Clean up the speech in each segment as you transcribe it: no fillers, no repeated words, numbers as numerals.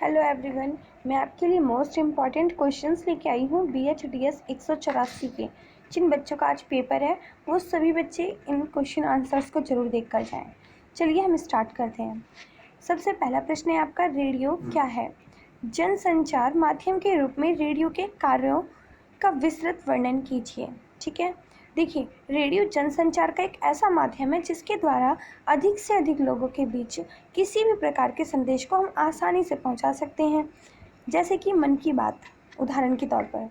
Hello everyone, मैं आपके लिए मोस्ट इम्पॉर्टेंट क्वेश्चंस लेके आई हूँ BHDS 184 के। जिन बच्चों का आज पेपर है वो सभी बच्चे इन क्वेश्चन आंसर्स को जरूर देख कर जाएँ। चलिए हम स्टार्ट करते हैं। सबसे पहला प्रश्न है आपका, रेडियो क्या है? जनसंचार माध्यम के रूप में रेडियो के कार्यों का विस्तृत वर्णन कीजिए। ठीक है, देखिए, रेडियो जनसंचार का एक ऐसा माध्यम है जिसके द्वारा अधिक से अधिक लोगों के बीच किसी भी प्रकार के संदेश को हम आसानी से पहुंचा सकते हैं, जैसे कि मन की बात उदाहरण के तौर पर।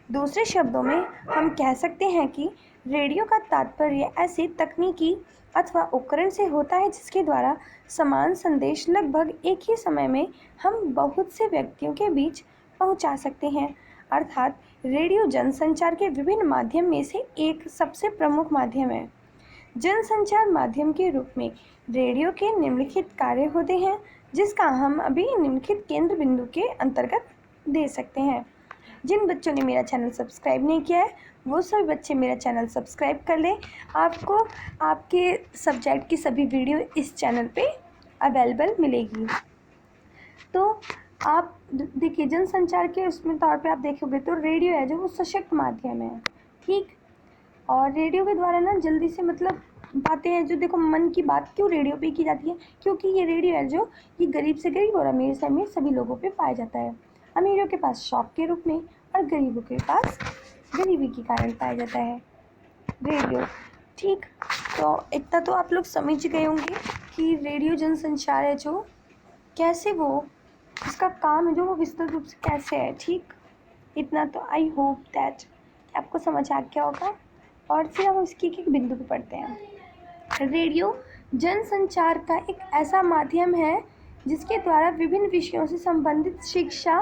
दूसरे शब्दों में हम कह सकते हैं कि रेडियो का तात्पर्य ऐसी तकनीकी अथवा उपकरण से होता है जिसके द्वारा समान संदेश लगभग एक ही समय में हम बहुत से व्यक्तियों के बीच पहुंचा सकते हैं। अर्थात रेडियो जनसंचार के विभिन्न माध्यम में से एक सबसे प्रमुख माध्यम है। जनसंचार माध्यम के रूप में रेडियो के निम्नलिखित कार्य होते हैं, जिसका हम अभी निम्नलिखित केंद्र बिंदु के अंतर्गत दे सकते हैं। जिन बच्चों ने मेरा चैनल सब्सक्राइब नहीं किया है वो सभी बच्चे मेरा चैनल सब्सक्राइब कर लें। आपको आपके सब्जेक्ट की सभी वीडियो इस चैनल पे अवेलेबल मिलेगी। तो आप देखिए, जनसंचार के उसमें तौर पे आप देखोगे तो रेडियो है जो वो सशक्त माध्यम है, ठीक। और रेडियो के द्वारा ना जल्दी से मतलब बातें हैं जो, देखो, मन की बात क्यों रेडियो पे की जाती है, क्योंकि ये रेडियो है जो ये गरीब से गरीब और अमीर से अमीर सभी लोगों पे पाया जाता है। अमीरों के पास शौक के रूप में और गरीबों के पास गरीबी के कारण पाया जाता है रेडियो, ठीक। तो इतना तो आप लोग समझ गए होंगे कि रेडियो जनसंचार है जो कैसे वो उसका काम है जो वो विस्तृत रूप से कैसे है, ठीक। इतना तो आई होप दैट आपको समझ आ गया होगा। और फिर हम इसकी एक एक बिंदु पे पढ़ते हैं। रेडियो जनसंचार का एक ऐसा माध्यम है जिसके द्वारा विभिन्न विषयों से संबंधित शिक्षा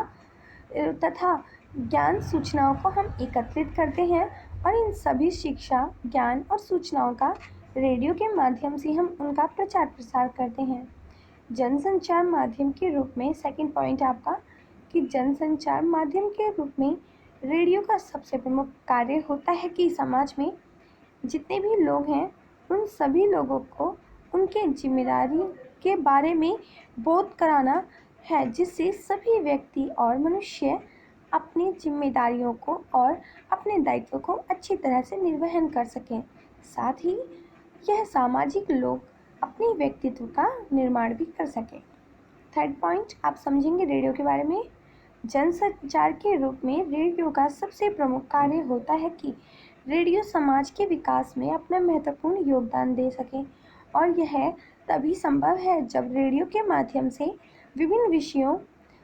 तथा ज्ञान सूचनाओं को हम एकत्रित करते हैं और इन सभी शिक्षा, ज्ञान और सूचनाओं का रेडियो के माध्यम से हम उनका प्रचार प्रसार करते हैं। जनसंचार माध्यम के रूप में सेकंड पॉइंट आपका, कि जनसंचार माध्यम के रूप में रेडियो का सबसे प्रमुख कार्य होता है कि समाज में जितने भी लोग हैं उन सभी लोगों को उनके जिम्मेदारी के बारे में बोध कराना है, जिससे सभी व्यक्ति और मनुष्य अपनी जिम्मेदारियों को और अपने दायित्व को अच्छी तरह से निर्वहन कर सकें। साथ ही यह सामाजिक लोग अपने व्यक्तित्व का निर्माण भी कर सकें। थर्ड पॉइंट आप समझेंगे रेडियो के बारे में। जनसंचार के रूप में रेडियो का सबसे प्रमुख कार्य होता है कि रेडियो समाज के विकास में अपना महत्वपूर्ण योगदान दे सके, और यह तभी संभव है जब रेडियो के माध्यम से विभिन्न विषयों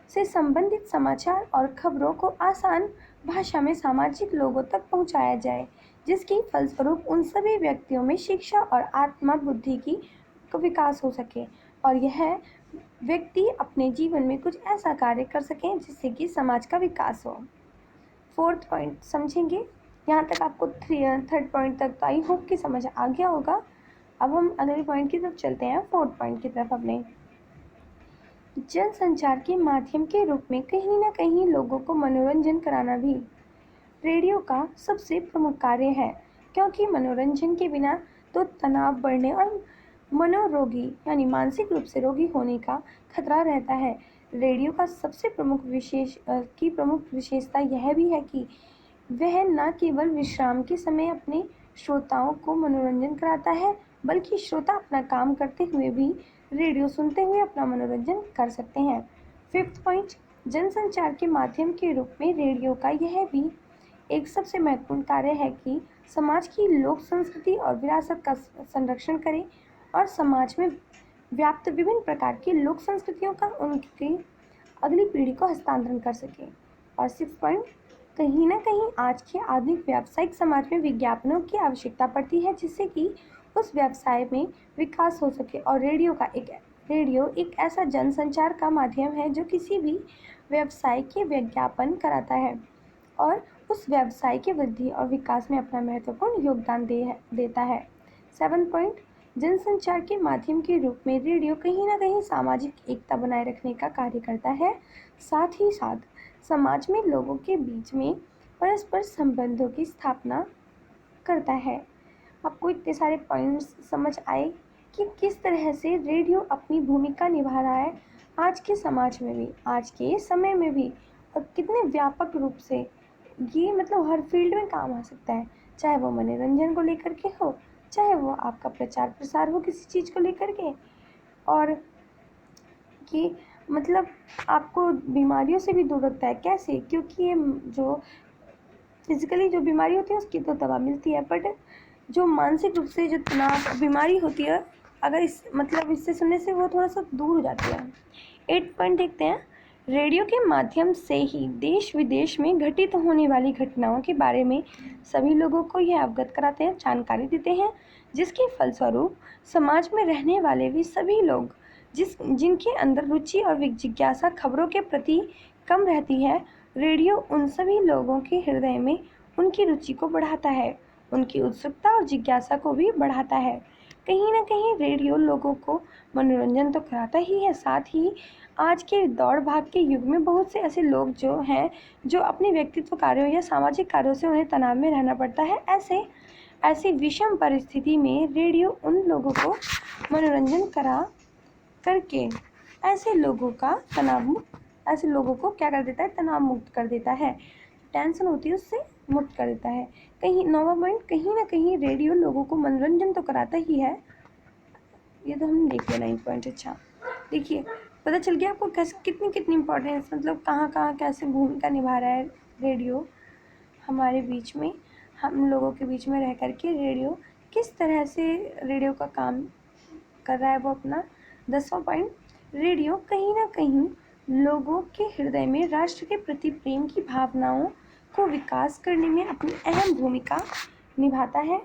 से संबंधित समाचार और खबरों को आसान भाषा में सामाजिक लोगों तक पहुंचाया जाए, जिसकी फलस्वरूप उन सभी व्यक्तियों में शिक्षा और आत्मा बुद्धि की विकास हो सके और यह व्यक्ति अपने जीवन में कुछ ऐसा कार्य कर सकें जिससे कि समाज का विकास हो। फोर्थ पॉइंट समझेंगे। यहाँ तक आपको थर्ड पॉइंट तक तो आई होप कि समझ आ गया होगा। अब हम अगले पॉइंट की तरफ चलते हैं, फोर्थ पॉइंट की तरफ अपने। जनसंचार के माध्यम के रूप में कहीं ना कहीं लोगों को मनोरंजन कराना भी रेडियो का सबसे प्रमुख कार्य है, क्योंकि मनोरंजन के बिना तो तनाव बढ़ने और मनोरोगी यानी मानसिक रूप से रोगी होने का खतरा रहता है। रेडियो का सबसे प्रमुख विशेषता यह भी है कि वह न केवल विश्राम के समय अपने श्रोताओं को मनोरंजन कराता है, बल्कि श्रोता अपना काम करते हुए भी रेडियो सुनते हुए अपना मनोरंजन कर सकते हैं। फिफ्थ पॉइंट, जनसंचार के माध्यम के रूप में रेडियो का यह भी एक सबसे महत्वपूर्ण कार्य है कि समाज की लोक संस्कृति और विरासत का संरक्षण करे और समाज में व्याप्त विभिन्न प्रकार की लोक संस्कृतियों का उनकी अगली पीढ़ी को हस्तांतरण कर सके। और सिक्स पॉइंट, कहीं ना कहीं आज के आधुनिक व्यावसायिक समाज में विज्ञापनों की आवश्यकता पड़ती है जिससे कि उस व्यवसाय में विकास हो सके, और रेडियो एक ऐसा जनसंचार का माध्यम है जो किसी भी व्यवसाय के विज्ञापन कराता है और उस व्यवसाय के वृद्धि और विकास में अपना महत्वपूर्ण योगदान देता है। सेवन पॉइंट, जनसंचार के माध्यम के रूप में रेडियो कहीं ना कहीं सामाजिक एकता बनाए रखने का कार्य करता है, साथ ही साथ समाज में लोगों के बीच में परस्पर संबंधों की स्थापना करता है। आपको इतने सारे पॉइंट्स समझ आए कि किस तरह से रेडियो अपनी भूमिका निभा रहा है आज के समाज में भी, आज के समय में भी, और कितने व्यापक रूप से ये मतलब हर फील्ड में काम आ सकता है। चाहे वो मनोरंजन को लेकर के हो, चाहे वो आपका प्रचार प्रसार हो किसी चीज़ को लेकर के, और ये मतलब आपको बीमारियों से भी दूर रखता है। कैसे? क्योंकि ये जो फिजिकली जो बीमारी होती है उसकी तो दवा मिलती है, बट जो मानसिक रूप से जो तनाव बीमारी होती है, अगर इस मतलब इससे सुनने से वो थोड़ा सा दूर हो जाती है। 8 पॉइंट देखते हैं। रेडियो के माध्यम से ही देश विदेश में घटित होने वाली घटनाओं के बारे में सभी लोगों को यह अवगत कराते हैं, जानकारी देते हैं, जिसके फलस्वरूप समाज में रहने वाले भी सभी लोग जिनके अंदर रुचि और जिज्ञासा खबरों के प्रति कम रहती है, रेडियो उन सभी लोगों के हृदय में उनकी रुचि को बढ़ाता है, उनकी उत्सुकता और जिज्ञासा को भी बढ़ाता है। कहीं ना कहीं रेडियो लोगों को मनोरंजन तो कराता ही है, साथ ही आज के दौड़ भाग के युग में बहुत से ऐसे लोग जो हैं जो अपने व्यक्तित्व कार्यों या सामाजिक कार्यों से उन्हें तनाव में रहना पड़ता है। ऐसी विषम परिस्थिति में रेडियो उन लोगों को मनोरंजन करा करके ऐसे लोगों को क्या कर देता है, तनाव मुक्त कर देता है, टेंशन होती है उससे मुक्त कर देता है। कहीं 9वां पॉइंट, कहीं ना कहीं रेडियो लोगों को मनोरंजन तो कराता ही है। ये तो हमने देख लिया 9 पॉइंट। अच्छा देखिए, पता चल गया आपको कैसे कितनी इंपॉर्टेंस, मतलब कहाँ कैसे भूमिका निभा रहा है रेडियो हमारे बीच में, हम लोगों के बीच में रह करके रेडियो किस तरह से रेडियो का काम कर रहा है वो अपना। 10वां पॉइंट, रेडियो कहीं ना कहीं लोगों के हृदय में राष्ट्र के प्रति प्रेम की भावनाओं को विकास करने में अपनी अहम भूमिका निभाता है।